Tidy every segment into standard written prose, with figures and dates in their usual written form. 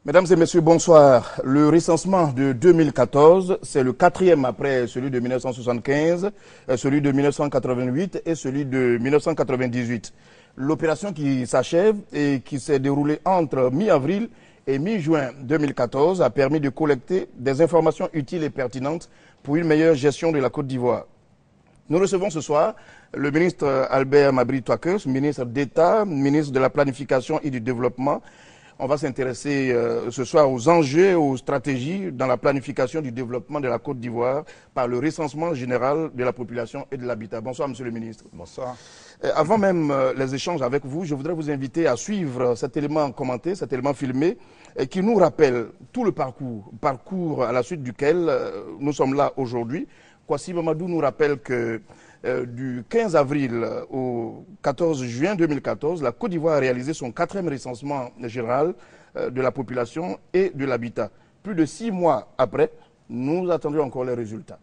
Mesdames et messieurs, bonsoir. Le recensement de 2014, c'est le quatrième après celui de 1975, celui de 1988 et celui de 1998. L'opération qui s'achève et qui s'est déroulée entre mi-avril et mi-juin 2014 a permis de collecter des informations utiles et pertinentes pour une meilleure gestion de la Côte d'Ivoire. Nous recevons ce soir le ministre Albert Mabry Twakes, ministre d'État, ministre de la Planification et du Développement. On va s'intéresser ce soir aux enjeux et aux stratégies dans la planification du développement de la Côte d'Ivoire par le recensement général de la population et de l'habitat. Bonsoir, monsieur le ministre. Bonsoir. Avant même les échanges avec vous, je voudrais vous inviter à suivre cet élément commenté, cet élément filmé, qui nous rappelle tout le parcours à la suite duquel nous sommes là aujourd'hui. Kwasi Mamadou nous rappelle que du 15 avril au 14 juin 2014, la Côte d'Ivoire a réalisé son 4e recensement général de la population et de l'habitat. Plus de 6 mois après, nous attendions encore les résultats.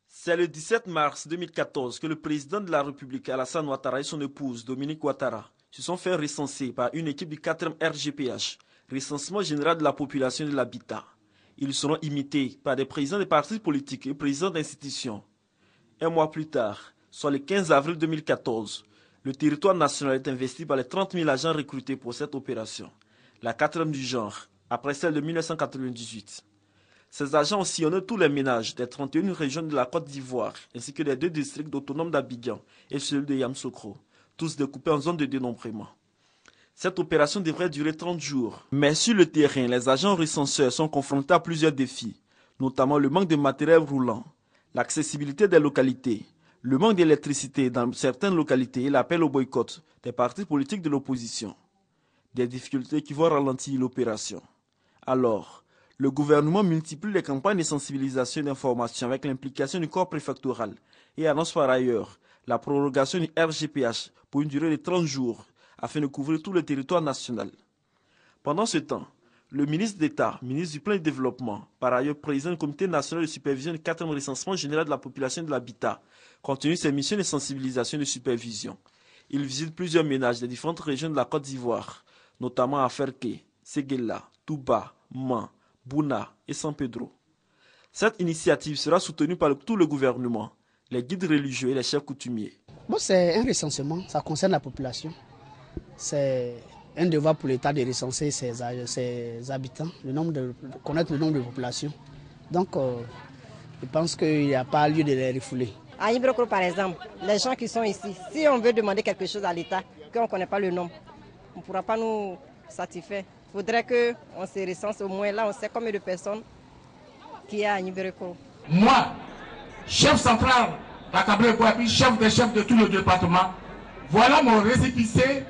C'est le 17 mars 2014 que le président de la République, Alassane Ouattara, et son épouse, Dominique Ouattara, se sont fait recenser par une équipe du 4e RGPH, recensement général de la population et de l'habitat. Ils seront imités par des présidents des partis politiques et présidents d'institutions. Un mois plus tard, soit le 15 avril 2014, le territoire national est investi par les 30 000 agents recrutés pour cette opération, la 4e du genre, après celle de 1998. Ces agents ont sillonné tous les ménages des 31 régions de la Côte d'Ivoire, ainsi que des 2 districts autonomes d'Abidjan et celui de Yamoussoukro, tous découpés en zones de dénombrement. Cette opération devrait durer 30 jours. Mais sur le terrain, les agents recenseurs sont confrontés à plusieurs défis, notamment le manque de matériel roulant, l'accessibilité des localités, le manque d'électricité dans certaines localités et l'appel au boycott des partis politiques de l'opposition. Des difficultés qui vont ralentir l'opération. Alors, le gouvernement multiplie les campagnes de sensibilisation et d'information avec l'implication du corps préfectoral et annonce par ailleurs la prorogation du RGPH pour une durée de 30 jours afin de couvrir tout le territoire national. Pendant ce temps, le ministre d'État, ministre du Plan de Développement, par ailleurs président du Comité national de supervision du 4e recensement général de la population et de l'habitat, continue ses missions de sensibilisation et de supervision. Il visite plusieurs ménages des différentes régions de la Côte d'Ivoire, notamment à Ferké, Séguéla, Touba, Man, Bouna et San Pedro. Cette initiative sera soutenue par tout le gouvernement, les guides religieux et les chefs coutumiers. Bon, c'est un recensement, ça concerne la population. C'est un devoir pour l'État de recenser ses habitants, connaître le nombre de populations. Donc, je pense qu'il n'y a pas lieu de les refouler. À Ibrokro, par exemple, les gens qui sont ici, si on veut demander quelque chose à l'État, qu'on ne connaît pas le nom, on ne pourra pas nous satisfaire. Il faudrait qu'on se recense au moins là, on sait combien de personnes qu'il y a à Ibrokro. Moi, chef central d'Akabre-Kouapi, chef des chefs de tout le département, voilà mon récépissé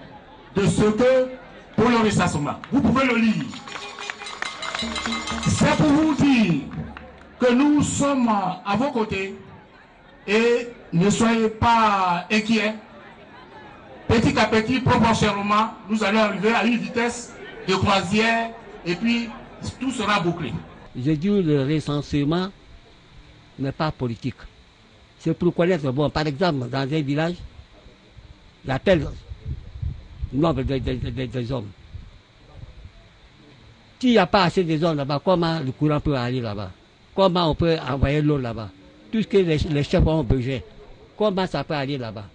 de ce que pour le recensement. Vous pouvez le lire. C'est pour vous dire que nous sommes à vos côtés et ne soyez pas inquiets. Petit à petit, proportionnellement, nous allons arriver à une vitesse de croisière et puis tout sera bouclé. Je dis le recensement n'est pas politique. C'est pour connaître, bon, par exemple, dans un village, il y a tel nombre des hommes. S'il n'y a pas assez de hommes là-bas, comment le courant peut aller là-bas? Comment on peut envoyer l'eau là-bas? Tout ce que les chefs ont besoin, comment ça peut aller là-bas?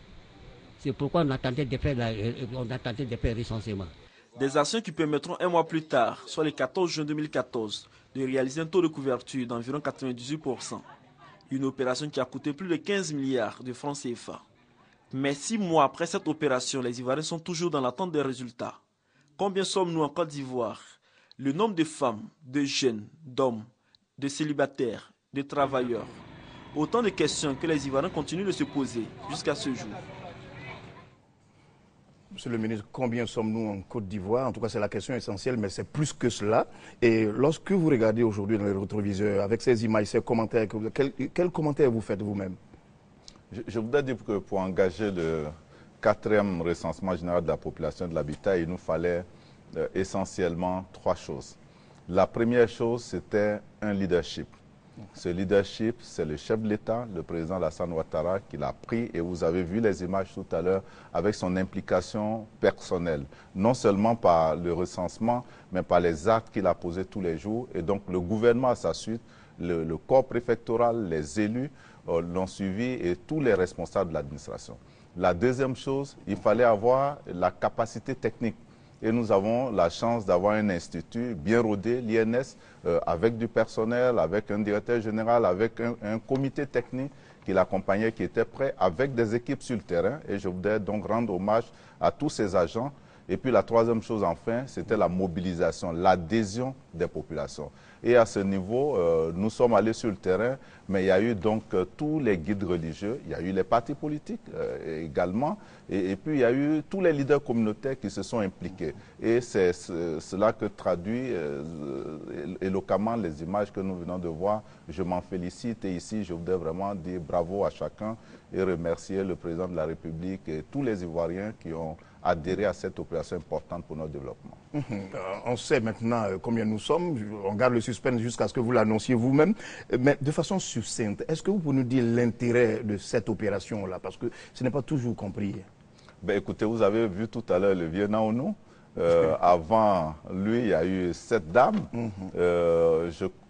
C'est pourquoi on a tenté de faire le recensement. Des actions qui permettront un mois plus tard, soit le 14 juin 2014, de réaliser un taux de couverture d'environ 98%. Une opération qui a coûté plus de 15 milliards de francs CFA. Mais 6 mois après cette opération, les Ivoiriens sont toujours dans l'attente des résultats. Combien sommes-nous en Côte d'Ivoire? Le nombre de femmes, de jeunes, d'hommes, de célibataires, de travailleurs. Autant de questions que les Ivoiriens continuent de se poser jusqu'à ce jour. Monsieur le ministre, combien sommes-nous en Côte d'Ivoire? En tout cas, c'est la question essentielle, mais c'est plus que cela. Et lorsque vous regardez aujourd'hui dans les rétroviseurs, avec ces images, ces commentaires, quels commentaires vous faites vous-même? Je voudrais dire que pour engager le 4e recensement général de la population et de l'habitat, il nous fallait essentiellement 3 choses. La première chose, c'était un leadership. Ce leadership, c'est le chef de l'État, le président Alassane Ouattara, qui l'a pris. Et vous avez vu les images tout à l'heure avec son implication personnelle. Non seulement par le recensement, mais par les actes qu'il a posés tous les jours. Et donc le gouvernement à sa suite, le corps préfectoral, les élus l'ont suivi et tous les responsables de l'administration. La deuxième chose, il fallait avoir la capacité technique. Et nous avons la chance d'avoir un institut bien rodé, l'INS, avec du personnel, avec un directeur général, avec un comité technique qui l'accompagnait, qui était prêt, avec des équipes sur le terrain. Et je voudrais donc rendre hommage à tous ces agents. Et puis la troisième chose, enfin, c'était la mobilisation, l'adhésion des populations. Et à ce niveau, nous sommes allés sur le terrain, mais il y a eu donc tous les guides religieux, il y a eu les partis politiques également, et puis il y a eu tous les leaders communautaires qui se sont impliqués. Et c'est cela que traduit éloquemment les images que nous venons de voir. Je m'en félicite et ici, je voudrais vraiment dire bravo à chacun et remercier le président de la République et tous les Ivoiriens qui ont adhérer à cette opération importante pour notre développement. On sait maintenant combien nous sommes, on garde le suspense jusqu'à ce que vous l'annonciez vous-même, mais de façon succincte, est-ce que vous pouvez nous dire l'intérêt de cette opération-là, parce que ce n'est pas toujours compris. Ben, écoutez, vous avez vu tout à l'heure le vieux Naounou. Avant lui, il y a eu 7 dames.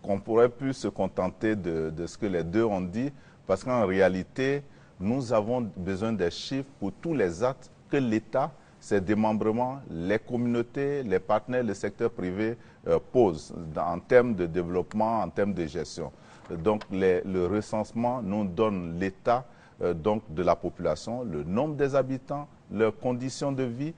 On pourrait plus se contenter de ce que les deux ont dit, parce qu'en réalité, nous avons besoin des chiffres pour tous les actes que l'État, ses démembrements, les communautés, les partenaires, le secteur privé posent en termes de développement, en termes de gestion. Donc le recensement nous donne l'état donc de la population, le nombre des habitants, leurs conditions de vie.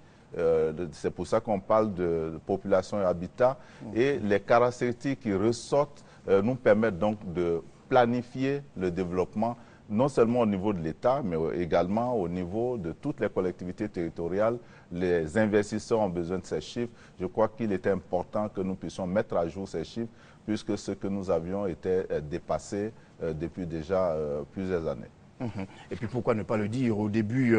C'est pour ça qu'on parle de population et habitat. Et les caractéristiques qui ressortent nous permettent donc de planifier le développement non seulement au niveau de l'État, mais également au niveau de toutes les collectivités territoriales. Les investisseurs ont besoin de ces chiffres. Je crois qu'il était important que nous puissions mettre à jour ces chiffres, puisque ce que nous avions était dépassé depuis déjà plusieurs années. Et puis pourquoi ne pas le dire, au début,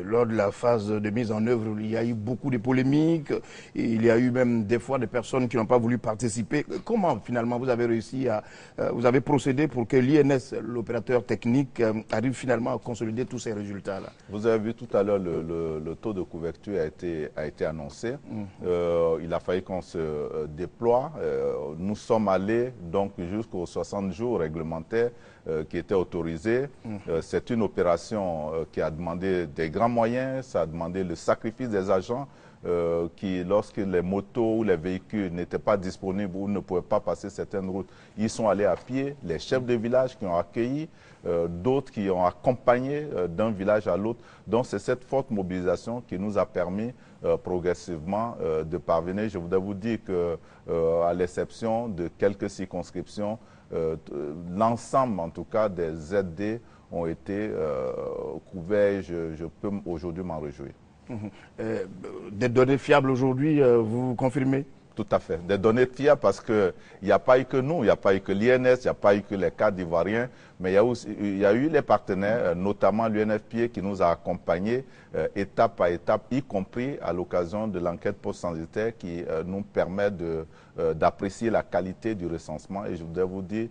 lors de la phase de mise en œuvre, il y a eu beaucoup de polémiques, et il y a eu même des fois des personnes qui n'ont pas voulu participer. Comment finalement vous avez réussi à, vous avez procédé pour que l'INS, l'opérateur technique, arrive finalement à consolider tous ces résultats-là? Vous avez vu tout à l'heure le taux de couverture a été annoncé. Il a fallu qu'on se déploie. Nous sommes allés donc jusqu'aux 60 jours réglementaires qui étaient autorisés. C'est une opération qui a demandé des grands moyens, ça a demandé le sacrifice des agents qui, lorsque les motos ou les véhicules n'étaient pas disponibles ou ne pouvaient pas passer certaines routes, ils sont allés à pied, les chefs de village qui ont accueilli, d'autres qui ont accompagné d'un village à l'autre. Donc c'est cette forte mobilisation qui nous a permis progressivement de parvenir. Je voudrais vous dire qu'à l'exception de quelques circonscriptions, l'ensemble en tout cas des ZD ont été couverts. Je peux aujourd'hui m'en réjouir. Des données fiables aujourd'hui, vous confirmez? Tout à fait. Des données fiables parce qu'il n'y a pas eu que nous, il n'y a pas eu que l'INS, il n'y a pas eu que les cadres ivoiriens, mais il y a eu les partenaires, notamment l'UNFPA qui nous a accompagnés étape par étape, y compris à l'occasion de l'enquête post-censitaire qui nous permet d'apprécier la qualité du recensement. Et je voudrais vous dire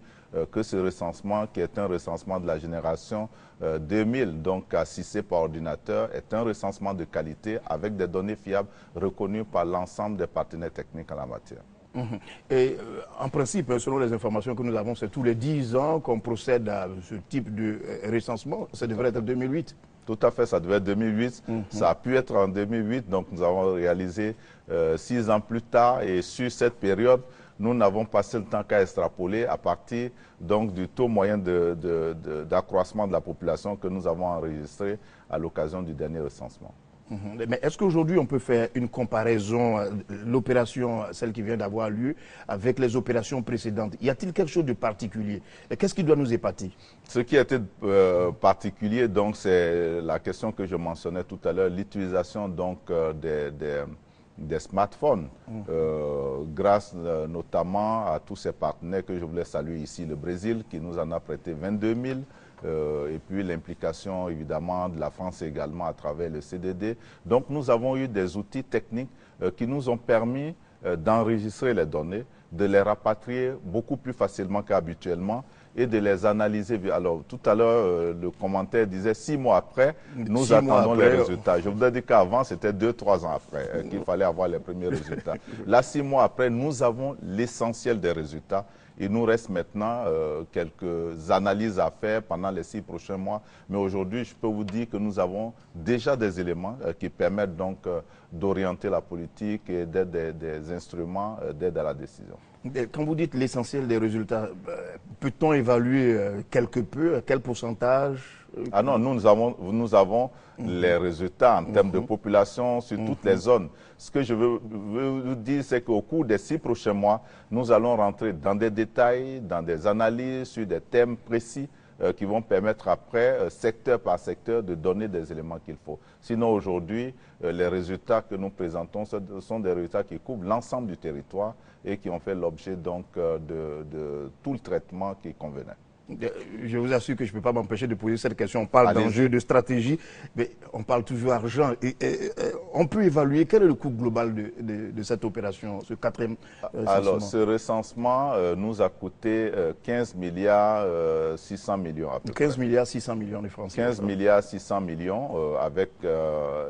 que ce recensement, qui est un recensement de la génération 2000, donc assisté par ordinateur, est un recensement de qualité avec des données fiables reconnues par l'ensemble des partenaires techniques en la matière. Et en principe, selon les informations que nous avons, c'est tous les 10 ans qu'on procède à ce type de recensement. Ça devrait être 2008. Tout à fait, ça devait être 2008. Ça a pu être en 2008, donc nous avons réalisé 6 ans plus tard. Et sur cette période, nous n'avons passé le temps qu'à extrapoler à partir donc, du taux moyen d'accroissement de la population que nous avons enregistré à l'occasion du dernier recensement. Mais est-ce qu'aujourd'hui on peut faire une comparaison, l'opération, celle qui vient d'avoir lieu, avec les opérations précédentes? Y a-t-il quelque chose de particulier? Qu'est-ce qui doit nous épater? Ce qui a été particulier, donc, c'est la question que je mentionnais tout à l'heure, l'utilisation donc des smartphones, grâce notamment à tous ces partenaires que je voulais saluer ici, le Brésil qui nous en a prêté 22 000, et puis l'implication évidemment de la France également à travers le CDD. Donc nous avons eu des outils techniques qui nous ont permis d'enregistrer les données, de les rapatrier beaucoup plus facilement qu'habituellement et de les analyser. Alors, tout à l'heure, le commentaire disait 6 mois après, nous attendons les résultats. Je voudrais dire qu'avant, c'était 2-3 ans après qu'il fallait avoir les premiers résultats. Là, 6 mois après, nous avons l'essentiel des résultats. Il nous reste maintenant quelques analyses à faire pendant les 6 prochains mois. Mais aujourd'hui, je peux vous dire que nous avons déjà des éléments qui permettent donc d'orienter la politique et d'être des instruments d'aide à la décision. Quand vous dites l'essentiel des résultats, peut-on évaluer quelque peu, quel pourcentage? Ah non, nous avons les résultats en termes de population sur toutes les zones. Ce que je veux vous dire, c'est qu'au cours des 6 prochains mois, nous allons rentrer dans des détails, dans des analyses sur des thèmes précis qui vont permettre après, secteur par secteur, de donner des éléments qu'il faut. Sinon, aujourd'hui, les résultats que nous présentons sont des résultats qui couvrent l'ensemble du territoire et qui ont fait l'objet donc de tout le traitement qui convenait. Je vous assure que je ne peux pas m'empêcher de poser cette question. On parle d'enjeux, de stratégie, mais on parle toujours argent. On peut évaluer quel est le coût global de cette opération, ce 4e recensement? Alors, ce recensement nous a coûté 15 milliards 600 millions à peu près. 15 milliards 600 millions de francs. 15 milliards 600 millions avec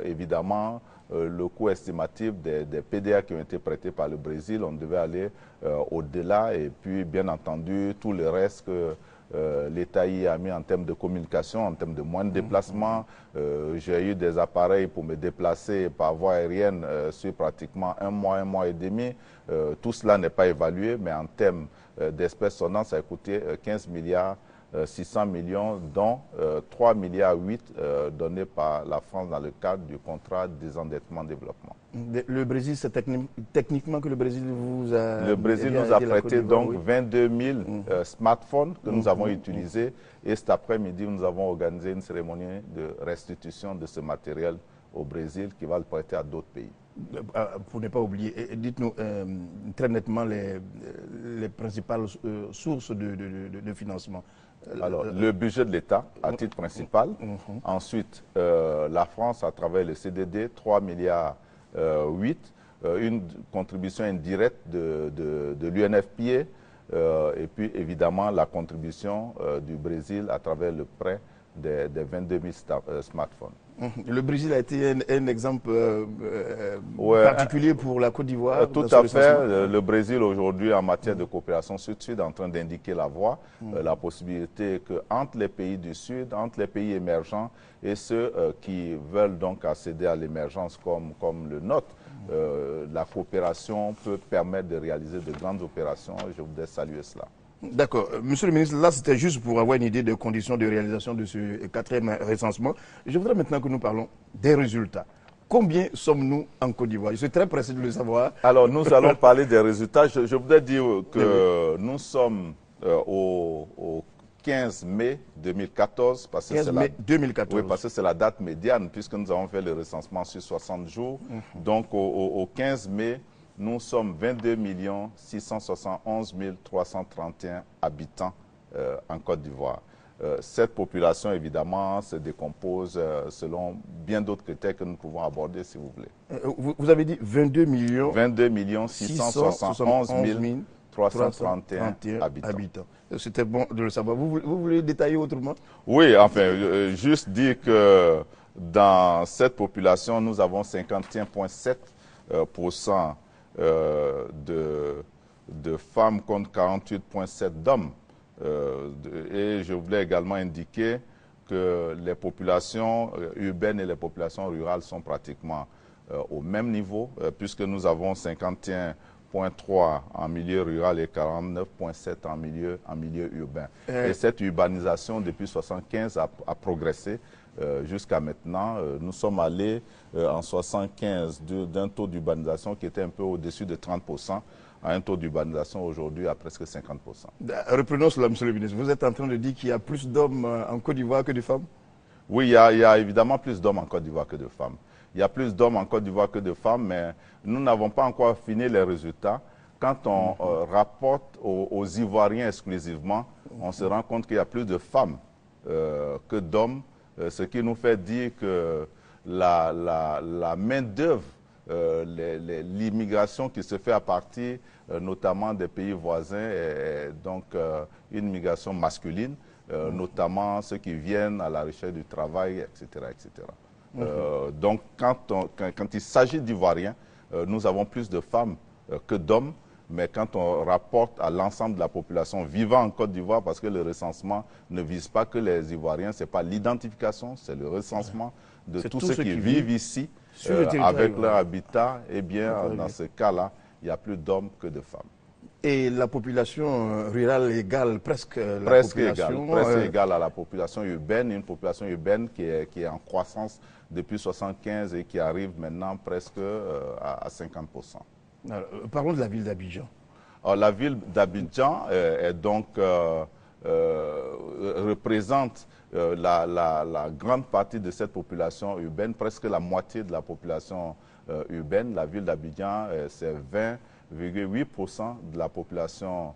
évidemment le coût estimatif des PDA qui ont été prêtés par le Brésil. On devait aller au-delà et puis bien entendu tout le reste que l'État y a mis en termes de communication, en termes de moyens de déplacement. J'ai eu des appareils pour me déplacer par voie aérienne sur pratiquement un mois et demi. Tout cela n'est pas évalué, mais en termes d'espèces sonnantes, ça a coûté 15 milliards 600 millions, dont 3 milliards 8 donnés par la France dans le cadre du contrat de désendettement-développement. Le Brésil, c'est techniquement que le Brésil vous a... Le Brésil nous a prêté donc 22 000 smartphones que nous avons utilisés et cet après-midi, nous avons organisé une cérémonie de restitution de ce matériel au Brésil qui va le prêter à d'autres pays. Pour ne pas oublier, dites-nous très nettement les principales sources de financement. Alors, le budget de l'État à titre principal. Ensuite, la France à travers le CDD, 3 milliards 8, une contribution indirecte de l'UNFPA et puis évidemment la contribution du Brésil à travers le prêt des 22 000 smartphones. Le Brésil a été un exemple particulier pour la Côte d'Ivoire. Tout à fait. Le Brésil aujourd'hui en matière de coopération sud-sud est en train d'indiquer la voie, la possibilité que entre les pays du Sud, entre les pays émergents et ceux qui veulent donc accéder à l'émergence comme le nôtre, la coopération peut permettre de réaliser de grandes opérations. Je voudrais saluer cela. D'accord. Monsieur le ministre, là, c'était juste pour avoir une idée des conditions de réalisation de ce 4e recensement. Je voudrais maintenant que nous parlons des résultats. Combien sommes-nous en Côte d'Ivoire? Je suis très pressé de le savoir. Alors, nous allons parler des résultats. Je voudrais dire que nous sommes au 15 mai 2014. Parce que 15 mai 2014. Oui, parce que c'est la date médiane, puisque nous avons fait le recensement sur 60 jours. Donc, au 15 mai, nous sommes 22 671 331 habitants en Côte d'Ivoire. Cette population, évidemment, se décompose selon bien d'autres critères que nous pouvons aborder, si vous voulez. Vous avez dit 22 millions 671 331 habitants. C'était bon de le savoir. Vous voulez détailler autrement? Oui, enfin, juste dire que dans cette population, nous avons 51,7% de femmes contre 48,7 d'hommes. Et je voulais également indiquer que les populations urbaines et les populations rurales sont pratiquement au même niveau, puisque nous avons 51,3 en milieu rural et 49,7 en milieu urbain. Et cette urbanisation, depuis 1975, a progressé. Jusqu'à maintenant, nous sommes allés en 1975 d'un taux d'urbanisation qui était un peu au-dessus de 30%, à un taux d'urbanisation aujourd'hui à presque 50%. Reprenons cela, monsieur le ministre. Vous êtes en train de dire qu'il y a plus d'hommes en Côte d'Ivoire que de femmes? Oui, il y a évidemment plus d'hommes en Côte d'Ivoire que de femmes. Il y a plus d'hommes en Côte d'Ivoire que de femmes, mais nous n'avons pas encore fini les résultats. Quand on rapporte aux Ivoiriens exclusivement, on se rend compte qu'il y a plus de femmes que d'hommes. Ce qui nous fait dire que la main-d'œuvre l'immigration qui se fait à partir notamment des pays voisins est donc une migration masculine, notamment ceux qui viennent à la recherche du travail, etc. etc. Donc quand il s'agit d'Ivoiriens, nous avons plus de femmes que d'hommes, mais quand on rapporte à l'ensemble de la population vivant en Côte d'Ivoire, parce que le recensement ne vise pas que les Ivoiriens, ce n'est pas l'identification, c'est le recensement de tous ceux qui vivent ici avec leur habitat, eh bien, dans ce cas-là, il y a plus d'hommes que de femmes. Et la population rurale égale presque presque égale à la population urbaine, une population urbaine qui est en croissance depuis 1975 et qui arrive maintenant presque à 50%. Alors, parlons de la ville d'Abidjan. La ville d'Abidjan représente la grande partie de cette population urbaine, presque la moitié de la population urbaine. La ville d'Abidjan, c'est 20,8% de la population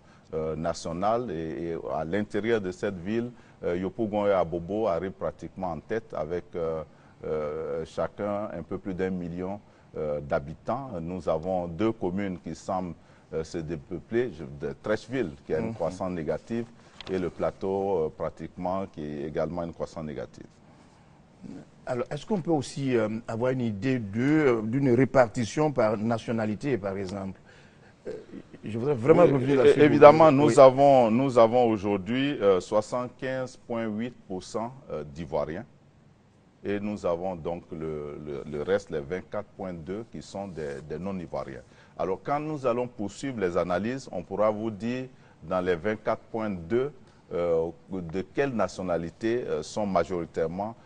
nationale. Et à l'intérieur de cette ville, Yopougon et Abobo arrivent pratiquement en tête avec chacun un peu plus d'1 million d'habitants. Nous avons 2 communes qui semblent se dépeupler, Trècheville qui a une croissance négative et le plateau pratiquement qui est également une croissance négative. Alors, est-ce qu'on peut aussi avoir une idée d'une répartition par nationalité, par exemple? Je voudrais vraiment revenir là-dessus. Évidemment, nous avons aujourd'hui 75,8% d'Ivoiriens. Et nous avons donc le reste, les 24,2 qui sont des non-ivoiriens. Alors quand nous allons poursuivre les analyses, on pourra vous dire dans les 24,2 de quelle nationalité sont majoritairement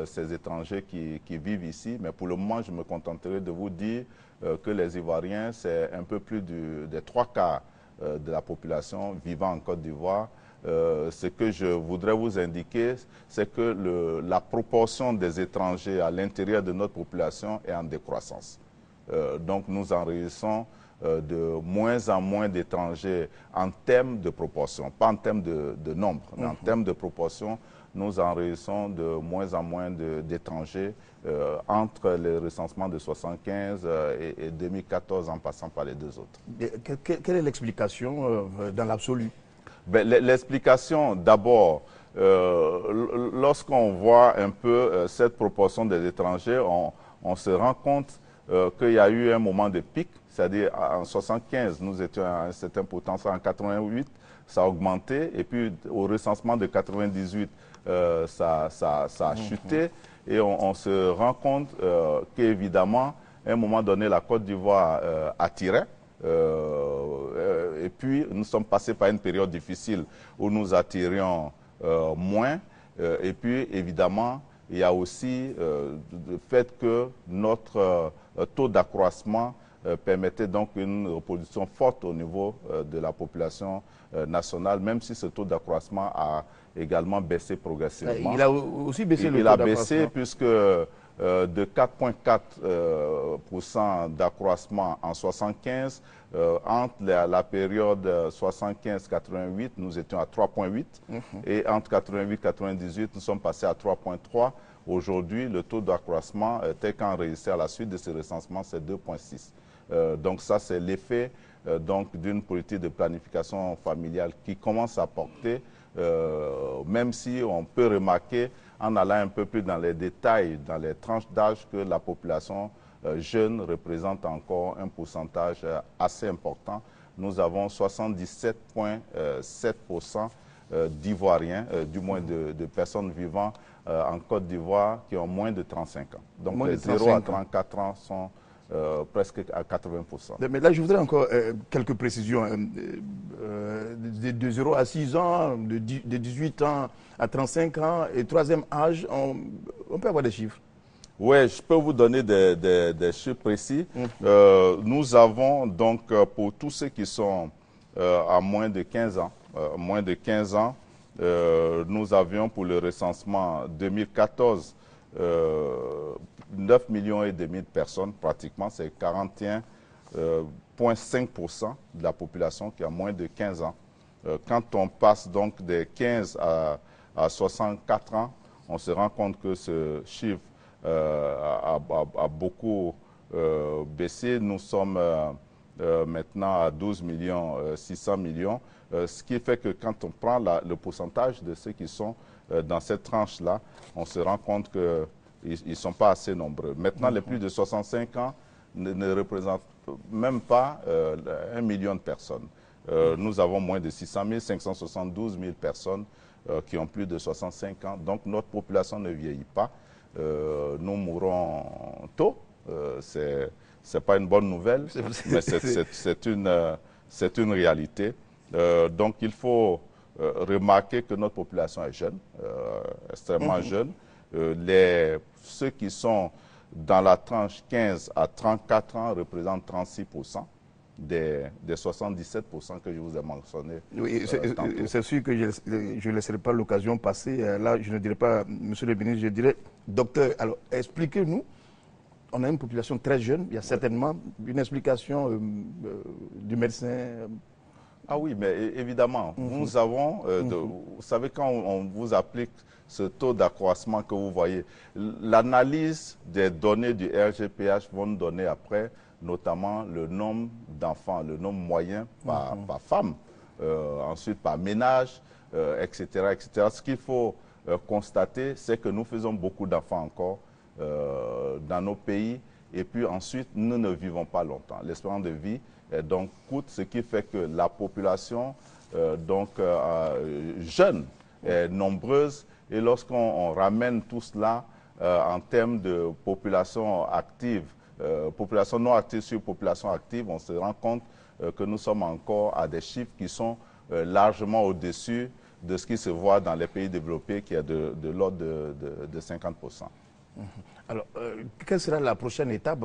ces étrangers qui vivent ici. Mais pour le moment, je me contenterai de vous dire que les Ivoiriens, c'est un peu plus des 3/4 de la population vivant en Côte d'Ivoire. Ce que je voudrais vous indiquer, c'est que la proportion des étrangers à l'intérieur de notre population est en décroissance. Donc nous enregistrons de moins en moins d'étrangers en termes de proportion, pas en termes de nombre, mais en termes de proportion, nous enregistrons de moins en moins d'étrangers entre le recensement de 1975 et 2014 en passant par les 2 autres. Quelle est l'explication dans l'absolu? L'explication, d'abord, lorsqu'on voit un peu cette proportion des étrangers, on se rend compte qu'il y a eu un moment de pic, c'est-à-dire en 1975, nous étions à un certain potentiel, en 88, ça a augmenté, et puis au recensement de 98, ça a chuté, et on se rend compte qu'évidemment, à un moment donné, la Côte d'Ivoire attirait. Et puis, nous sommes passés par une période difficile où nous attirions moins. Et puis, évidemment, il y a aussi le fait que notre taux d'accroissement permettait donc une reproduction forte au niveau de la population nationale, même si ce taux d'accroissement a également baissé progressivement. Il a aussi baissé le taux d'accroissement. Il a baissé puisque de 4,4% d'accroissement en 1975, entre la période 75-88, nous étions à 3,8 et entre 88-98, nous sommes passés à 3,3. Aujourd'hui, le taux d'accroissement tel qu'enregistré à la suite de ce recensement, c'est 2,6. Donc ça, c'est l'effet d'une politique de planification familiale qui commence à porter, même si on peut remarquer, en allant un peu plus dans les détails, dans les tranches d'âge, que la population jeune représente encore un pourcentage assez important. Nous avons 77,7% d'Ivoiriens, du moins de personnes vivant en Côte d'Ivoire qui ont moins de 35 ans. Donc les 0 à 34 ans sont presque à 80%. Mais là, je voudrais encore quelques précisions. De 0 à 6 ans, de 18 ans à 35 ans, et troisième âge, on peut avoir des chiffres? Oui, je peux vous donner des chiffres précis. Nous avons donc, pour tous ceux qui sont à moins de 15 ans, nous avions pour le recensement 2014 9,5 millions de personnes, pratiquement, c'est 41,5% de la population qui a moins de 15 ans. Quand on passe donc des 15 à 64 ans, on se rend compte que ce chiffre a beaucoup baissé. Nous sommes maintenant à 12 600 millions, ce qui fait que quand on prend le pourcentage de ceux qui sont dans cette tranche-là, on se rend compte qu'ils ne sont pas assez nombreux. Maintenant, les plus de 65 ans ne représentent même pas 1 million de personnes. Nous avons moins de 600 000, 572 000 personnes qui ont plus de 65 ans. Donc, notre population ne vieillit pas. Nous mourrons tôt. C'est pas une bonne nouvelle, mais c'est une réalité. Donc, il faut remarquer que notre population est jeune, extrêmement jeune. Ceux qui sont dans la tranche 15 à 34 ans représentent 36% des 77% que je vous ai mentionnés. Oui, c'est sûr que je ne laisserai pas l'occasion passer. Là, je ne dirais pas, monsieur le ministre, je dirais, docteur, alors expliquez-nous. On a une population très jeune, il y a certainement une explication du médecin. Ah oui, mais évidemment, nous avons, vous savez, quand on vous applique ce taux d'accroissement que vous voyez, l'analyse des données du RGPH vont nous donner après, notamment le nombre d'enfants, le nombre moyen par femme, ensuite par ménage, etc., etc. Ce qu'il faut constater, c'est que nous faisons beaucoup d'enfants encore dans nos pays, et puis ensuite, nous ne vivons pas longtemps. L'espérance de vie donc coûte, ce qui fait que la population jeune est nombreuse, et lorsqu'on ramène tout cela en termes de population active, population non active sur population active, on se rend compte que nous sommes encore à des chiffres qui sont largement au-dessus de ce qui se voit dans les pays développés, qui est de l'ordre de 50%. Alors, quelle sera la prochaine étape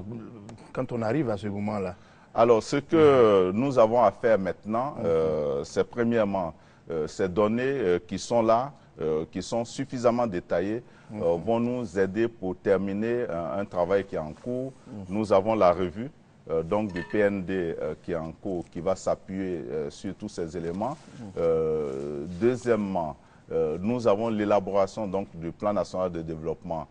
quand on arrive à ce moment-là? Alors, ce que nous avons à faire maintenant, c'est premièrement, ces données qui sont là, qui sont suffisamment détaillées, vont nous aider pour terminer un travail qui est en cours. Nous avons la revue donc du PND qui est en cours, qui va s'appuyer sur tous ces éléments. Deuxièmement, nous avons l'élaboration donc du plan national de développement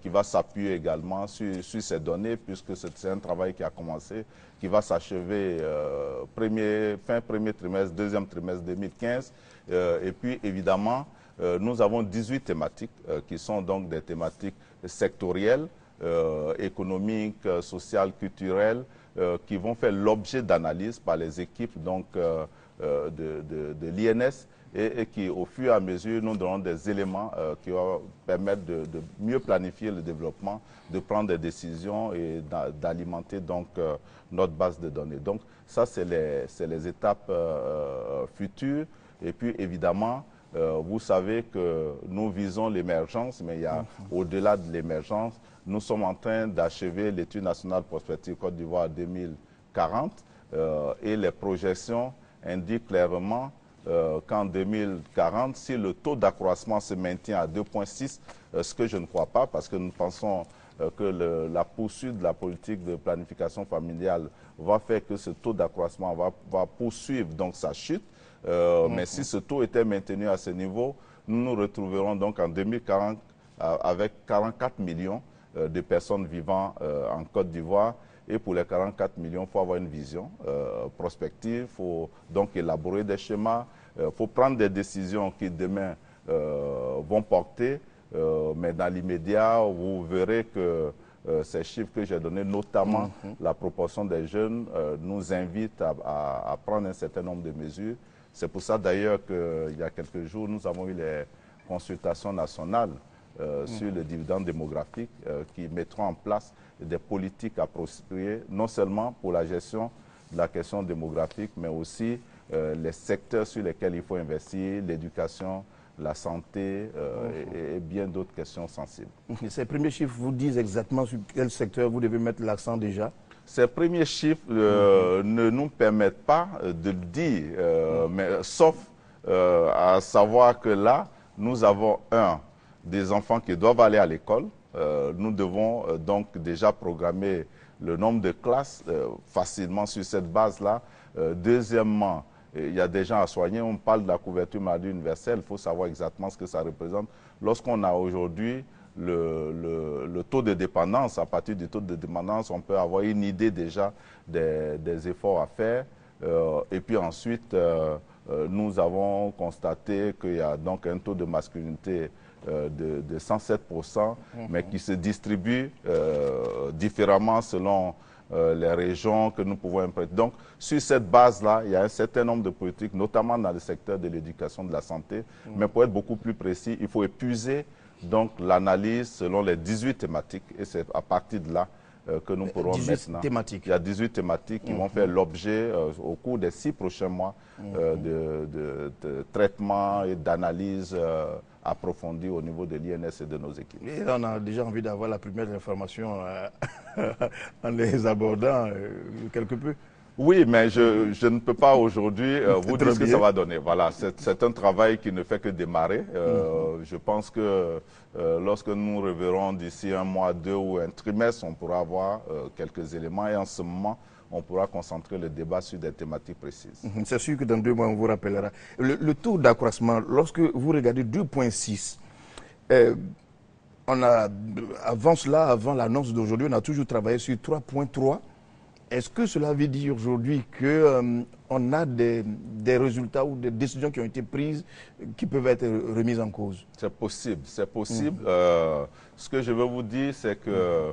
qui va s'appuyer également sur ces données, puisque c'est un travail qui a commencé, qui va s'achever fin premier trimestre, deuxième trimestre 2015. Et puis, évidemment, nous avons 18 thématiques qui sont donc des thématiques sectorielles, économiques, sociales, culturelles, qui vont faire l'objet d'analyse par les équipes donc, de l'INS, et qui, au fur et à mesure, nous donnons des éléments qui vont permettre de mieux planifier le développement, de prendre des décisions et d'alimenter donc notre base de données. Donc, ça, c'est les étapes futures. Et puis, évidemment, vous savez que nous visons l'émergence, mais il y a au-delà de l'émergence, nous sommes en train d'achever l'étude nationale prospective Côte d'Ivoire 2040 et les projections indiquent clairement qu'en 2040, si le taux d'accroissement se maintient à 2,6, ce que je ne crois pas, parce que nous pensons que la poursuite de la politique de planification familiale va faire que ce taux d'accroissement va poursuivre donc sa chute. Mais si ce taux était maintenu à ce niveau, nous nous retrouverons donc en 2040 avec 44 millions de personnes vivant en Côte d'Ivoire. Et pour les 44 millions, il faut avoir une vision prospective, il faut donc élaborer des schémas, il faut prendre des décisions qui demain vont porter, mais dans l'immédiat, vous verrez que ces chiffres que j'ai donnés, notamment la proportion des jeunes, nous invitent à prendre un certain nombre de mesures. C'est pour ça d'ailleurs qu'il y a quelques jours, nous avons eu les consultations nationales sur le dividende démographique qui mettront en place des politiques appropriées, non seulement pour la gestion de la question démographique, mais aussi les secteurs sur lesquels il faut investir, l'éducation, la santé et bien d'autres questions sensibles. Ces premiers chiffres vous disent exactement sur quel secteur vous devez mettre l'accent déjà? Ces premiers chiffres ne nous permettent pas de le dire, mais, sauf à savoir que là, nous avons des enfants qui doivent aller à l'école. Nous devons donc déjà programmer le nombre de classes facilement sur cette base-là. Deuxièmement, il y a des gens à soigner. On parle de la couverture maladie universelle. Il faut savoir exactement ce que ça représente. Lorsqu'on a aujourd'hui le taux de dépendance. À partir du taux de dépendance, on peut avoir une idée déjà des efforts à faire. Et puis ensuite, nous avons constaté qu'il y a donc un taux de masculinité de 107%, mais qui se distribue différemment selon les régions que nous pouvons implémenter. Donc, sur cette base-là, il y a un certain nombre de politiques, notamment dans le secteur de l'éducation, de la santé. Mais pour être beaucoup plus précis, il faut épuiser donc l'analyse selon les 18 thématiques. Et c'est à partir de là que nous pourrons maintenant... thématiques. Il y a 18 thématiques qui vont faire l'objet au cours des 6 prochains mois de traitement et d'analyse approfondie au niveau de l'INS et de nos équipes. Et là, on a déjà envie d'avoir la première information en les abordant quelque peu. Oui, mais je ne peux pas aujourd'hui vous dire ce que ça va donner. Voilà, c'est un travail qui ne fait que démarrer. Je pense que lorsque nous reverrons d'ici un mois, 2 ou un trimestre, on pourra avoir quelques éléments et en ce moment, on pourra concentrer le débat sur des thématiques précises. C'est sûr que dans 2 mois, on vous rappellera. Le taux d'accroissement, lorsque vous regardez 2,6, on a, avant cela, avant l'annonce d'aujourd'hui, on a toujours travaillé sur 3,3. Est-ce que cela veut dire aujourd'hui qu'on a des résultats ou des décisions qui ont été prises qui peuvent être remises en cause? C'est possible, c'est possible. Ce que je veux vous dire, c'est que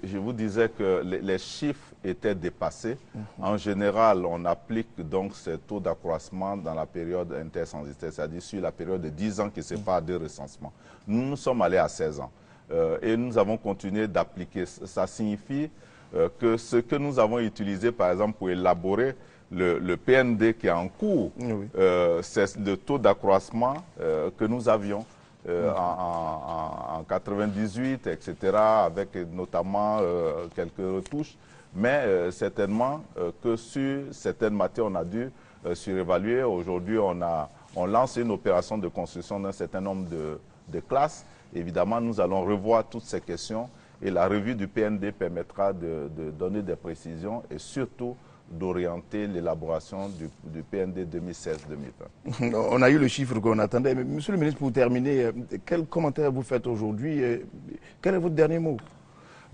je vous disais que les chiffres étaient dépassés. En général, on applique donc ces taux d'accroissement dans la période intercensitaire, c'est-à-dire sur la période de 10 ans qui sépare deux recensements. Nous sommes allés à 16 ans et nous avons continué d'appliquer. Ça signifie que ce que nous avons utilisé, par exemple, pour élaborer le PND qui est en cours, c'est le taux d'accroissement que nous avions en 98, etc., avec notamment quelques retouches. Mais certainement que sur certaines matières, on a dû surévaluer. Aujourd'hui, on lance une opération de construction d'un certain nombre de classes. Évidemment, nous allons revoir toutes ces questions et la revue du PND permettra de donner des précisions et surtout d'orienter l'élaboration du PND 2016-2020. On a eu le chiffre qu'on attendait. Mais Monsieur le ministre, pour terminer, quel commentaire vous faites aujourd'hui? Quel est votre dernier mot?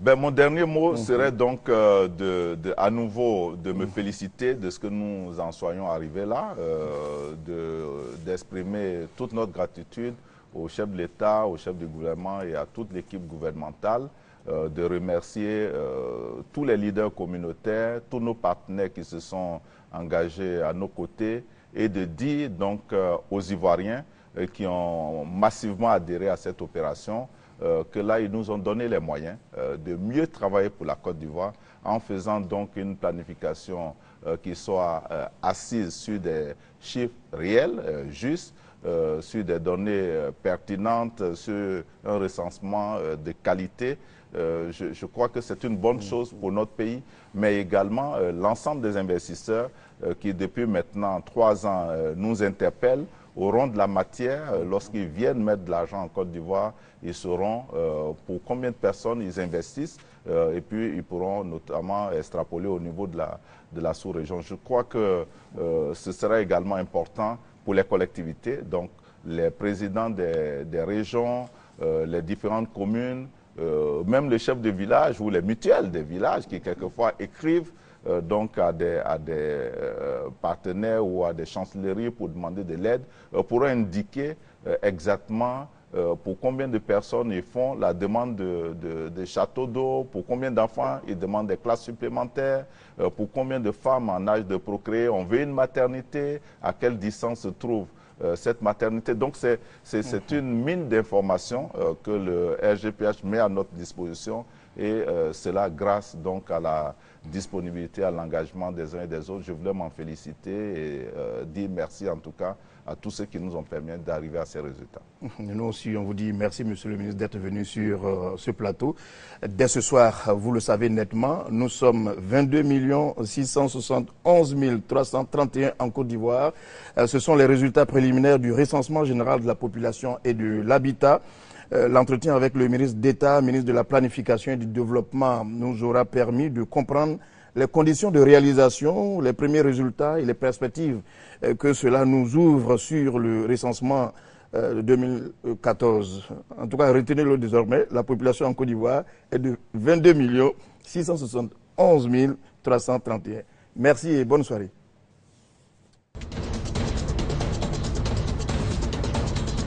Mon dernier mot serait donc à nouveau de me féliciter de ce que nous en soyons arrivés là, d'exprimer toute notre gratitude au chef de l'État, au chef du gouvernement et à toute l'équipe gouvernementale, de remercier tous les leaders communautaires, tous nos partenaires qui se sont engagés à nos côtés et de dire donc aux Ivoiriens qui ont massivement adhéré à cette opération que là, ils nous ont donné les moyens de mieux travailler pour la Côte d'Ivoire en faisant donc une planification qui soit assise sur des chiffres réels, justes, sur des données pertinentes, sur un recensement de qualité. Je crois que c'est une bonne chose pour notre pays, mais également l'ensemble des investisseurs qui depuis maintenant 3 ans nous interpellent auront de la matière. Lorsqu'ils viennent mettre de l'argent en Côte d'Ivoire, ils sauront pour combien de personnes ils investissent et puis ils pourront notamment extrapoler au niveau de la sous-région. Je crois que ce sera également important pour les collectivités, donc les présidents des régions, les différentes communes, même les chefs de village ou les mutuelles des villages qui quelquefois écrivent donc à des partenaires ou à des chancelleries pour demander de l'aide, pourront indiquer exactement pour combien de personnes ils font la demande de châteaux d'eau, pour combien d'enfants ils demandent des classes supplémentaires, pour combien de femmes en âge de procréer on veut une maternité, à quelle distance se trouve cette maternité. Donc c'est une mine d'informations que le RGPH met à notre disposition et cela grâce donc à la disponibilité, à l'engagement des uns et des autres. Je voulais m'en féliciter et dire merci en tout cas à tous ceux qui nous ont permis d'arriver à ces résultats. Nous aussi, on vous dit merci, Monsieur le ministre, d'être venu sur ce plateau. Dès ce soir, vous le savez nettement, nous sommes 22 671 331 en Côte d'Ivoire. Ce sont les résultats préliminaires du recensement général de la population et de l'habitat. L'entretien avec le ministre d'État, ministre de la Planification et du Développement, nous aura permis de comprendre les conditions de réalisation, les premiers résultats et les perspectives que cela nous ouvre sur le recensement 2014. En tout cas, retenez-le désormais, la population en Côte d'Ivoire est de 22 671 331. Merci et bonne soirée.